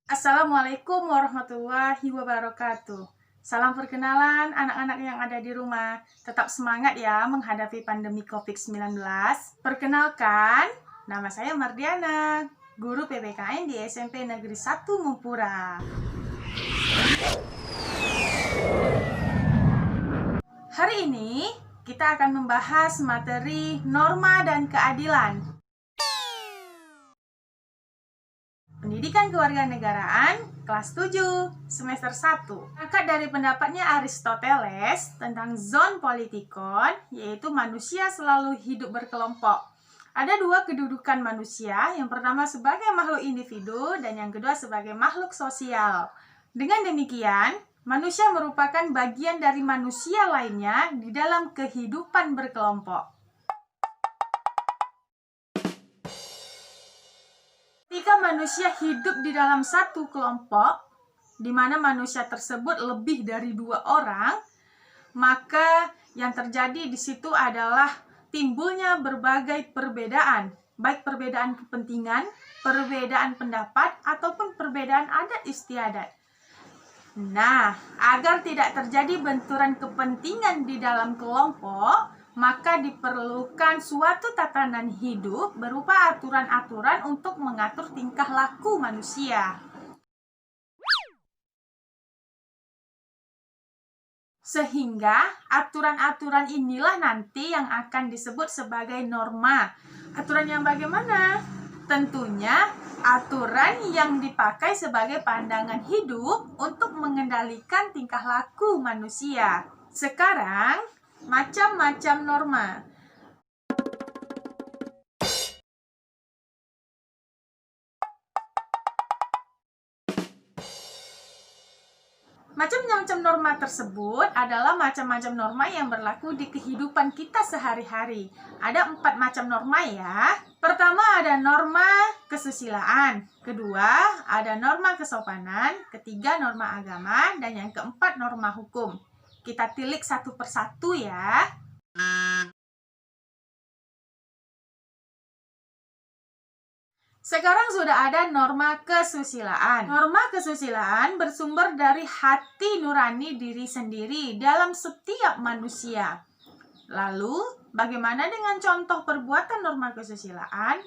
Assalamualaikum warahmatullahi wabarakatuh. Salam perkenalan anak-anak yang ada di rumah. Tetap semangat ya menghadapi pandemi COVID-19. Perkenalkan, nama saya Mardiana, guru PPKN di SMP Negeri 1 Mumpura. Hari ini kita akan membahas materi norma dan keadilan. Pendidikan Kewarganegaraan kelas 7 semester 1. Angkat dari pendapatnya Aristoteles tentang zoon politikon, yaitu manusia selalu hidup berkelompok. Ada dua kedudukan manusia, yang pertama sebagai makhluk individu dan yang kedua sebagai makhluk sosial. Dengan demikian, manusia merupakan bagian dari manusia lainnya di dalam kehidupan berkelompok. Ketika manusia hidup di dalam satu kelompok, di mana manusia tersebut lebih dari 2 orang, maka yang terjadi di situ adalah timbulnya berbagai perbedaan, baik perbedaan kepentingan, perbedaan pendapat, ataupun perbedaan adat istiadat. Nah, agar tidak terjadi benturan kepentingan di dalam kelompok, maka diperlukan suatu tatanan hidup berupa aturan-aturan untuk mengatur tingkah laku manusia. Sehingga aturan-aturan inilah nanti yang akan disebut sebagai norma. Aturan yang bagaimana? Tentunya aturan yang dipakai sebagai pandangan hidup untuk mengendalikan tingkah laku manusia. Sekarang, macam-macam norma. Macam-macam norma tersebut adalah macam-macam norma yang berlaku di kehidupan kita sehari-hari. Ada 4 macam norma ya. Pertama ada norma kesusilaan, kedua ada norma kesopanan, ketiga norma agama, dan yang keempat norma hukum. Kita tilik satu persatu ya. Sekarang sudah ada norma kesusilaan. Norma kesusilaan bersumber dari hati nurani diri sendiri dalam setiap manusia. Lalu, bagaimana dengan contoh perbuatan norma kesusilaan?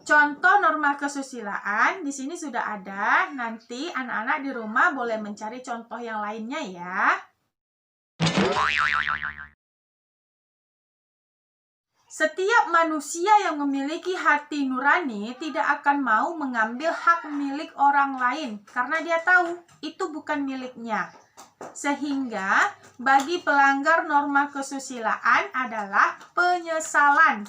Contoh norma kesusilaan di sini sudah ada. Nanti anak-anak di rumah boleh mencari contoh yang lainnya ya. Setiap manusia yang memiliki hati nurani tidak akan mau mengambil hak milik orang lain karena dia tahu itu bukan miliknya. Sehingga bagi pelanggar norma kesusilaan adalah penyesalan.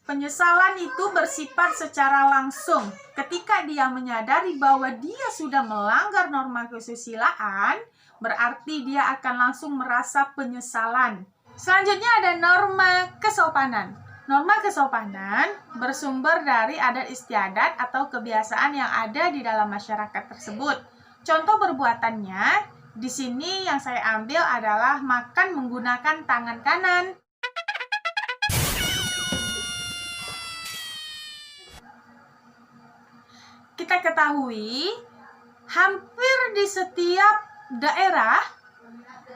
Penyesalan itu bersifat secara langsung. Ketika dia menyadari bahwa dia sudah melanggar norma kesusilaan, berarti dia akan langsung merasa penyesalan. Selanjutnya ada norma kesopanan. Norma kesopanan bersumber dari adat istiadat atau kebiasaan yang ada di dalam masyarakat tersebut. Contoh perbuatannya, di sini yang saya ambil adalah makan menggunakan tangan kanan. Kita ketahui, hampir di setiap daerah,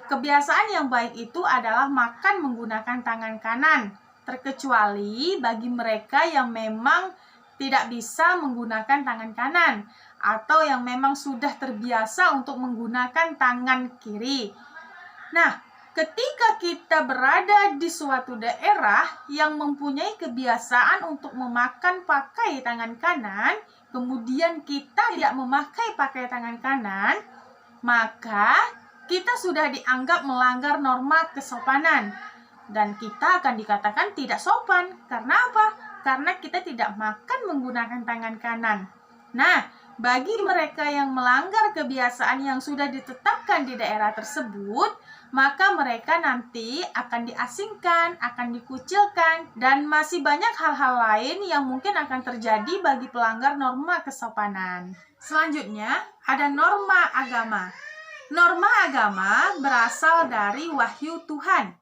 kebiasaan yang baik itu adalah makan menggunakan tangan kanan, terkecuali bagi mereka yang memang tidak bisa menggunakan tangan kanan atau yang memang sudah terbiasa untuk menggunakan tangan kiri. Nah, ketika kita berada di suatu daerah yang mempunyai kebiasaan untuk memakan pakai tangan kanan, kemudian kita tidak memakai pakai tangan kanan, maka kita sudah dianggap melanggar norma kesopanan. Dan kita akan dikatakan tidak sopan. Karena apa? Karena kita tidak makan menggunakan tangan kanan. Nah, bagi mereka yang melanggar kebiasaan yang sudah ditetapkan di daerah tersebut, maka mereka nanti akan diasingkan, akan dikucilkan, dan masih banyak hal-hal lain yang mungkin akan terjadi bagi pelanggar norma kesopanan. Selanjutnya, ada norma agama. Norma agama berasal dari wahyu Tuhan.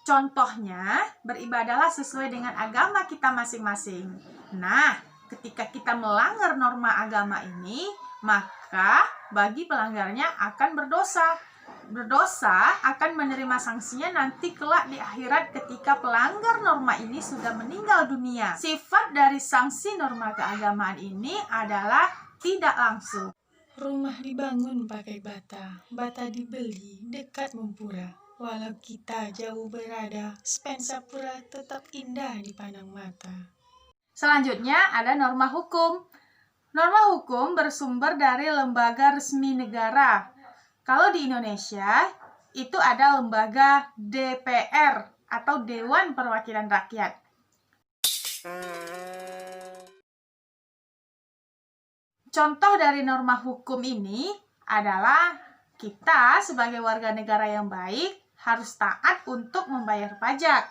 Contohnya, beribadahlah sesuai dengan agama kita masing-masing. Nah, ketika kita melanggar norma agama ini, maka bagi pelanggarnya akan berdosa. Berdosa akan menerima sanksinya nanti kelak di akhirat ketika pelanggar norma ini sudah meninggal dunia. Sifat dari sanksi norma keagamaan ini adalah tidak langsung. Rumah dibangun pakai bata, bata dibeli dekat mempura. Walau kita jauh berada, Spensapura tetap indah dipandang mata. Selanjutnya ada norma hukum. Norma hukum bersumber dari lembaga resmi negara. Kalau di Indonesia, itu ada lembaga DPR atau Dewan Perwakilan Rakyat. Contoh dari norma hukum ini adalah kita sebagai warga negara yang baik harus taat untuk membayar pajak.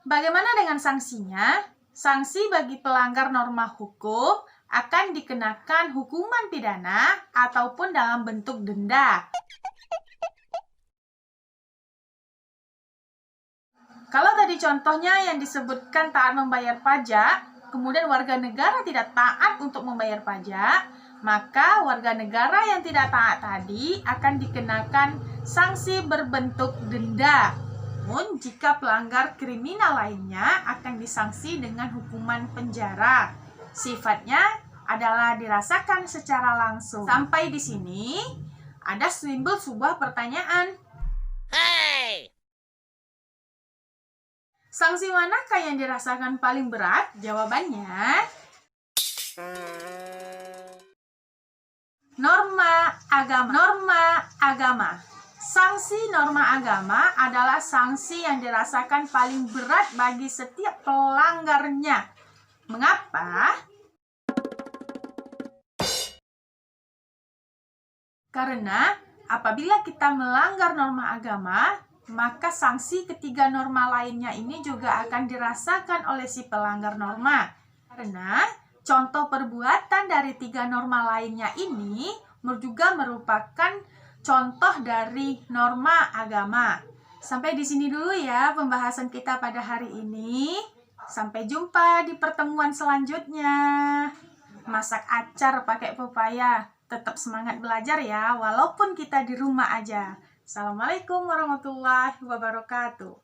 Bagaimana dengan sanksinya? Sanksi bagi pelanggar norma hukum akan dikenakan hukuman pidana ataupun dalam bentuk denda. Kalau tadi contohnya yang disebutkan taat membayar pajak, kemudian warga negara tidak taat untuk membayar pajak, maka warga negara yang tidak taat tadi akan dikenakan sanksi berbentuk denda. Namun, jika pelanggar kriminal lainnya akan disanksi dengan hukuman penjara. Sifatnya adalah dirasakan secara langsung. Sampai di sini, ada timbul sebuah pertanyaan. Hey! Sanksi manakah yang dirasakan paling berat? Jawabannya, norma agama. Norma agama. Sanksi norma agama adalah sanksi yang dirasakan paling berat bagi setiap pelanggarnya. Mengapa? Karena apabila kita melanggar norma agama, maka sanksi ketiga norma lainnya ini juga akan dirasakan oleh si pelanggar norma. Karena contoh perbuatan dari tiga norma lainnya ini juga merupakan contoh dari norma agama. Sampai di sini dulu ya pembahasan kita pada hari ini. Sampai jumpa di pertemuan selanjutnya. Masak acar pakai pepaya. Tetap semangat belajar ya, walaupun kita di rumah aja. Assalamualaikum warahmatullahi wabarakatuh.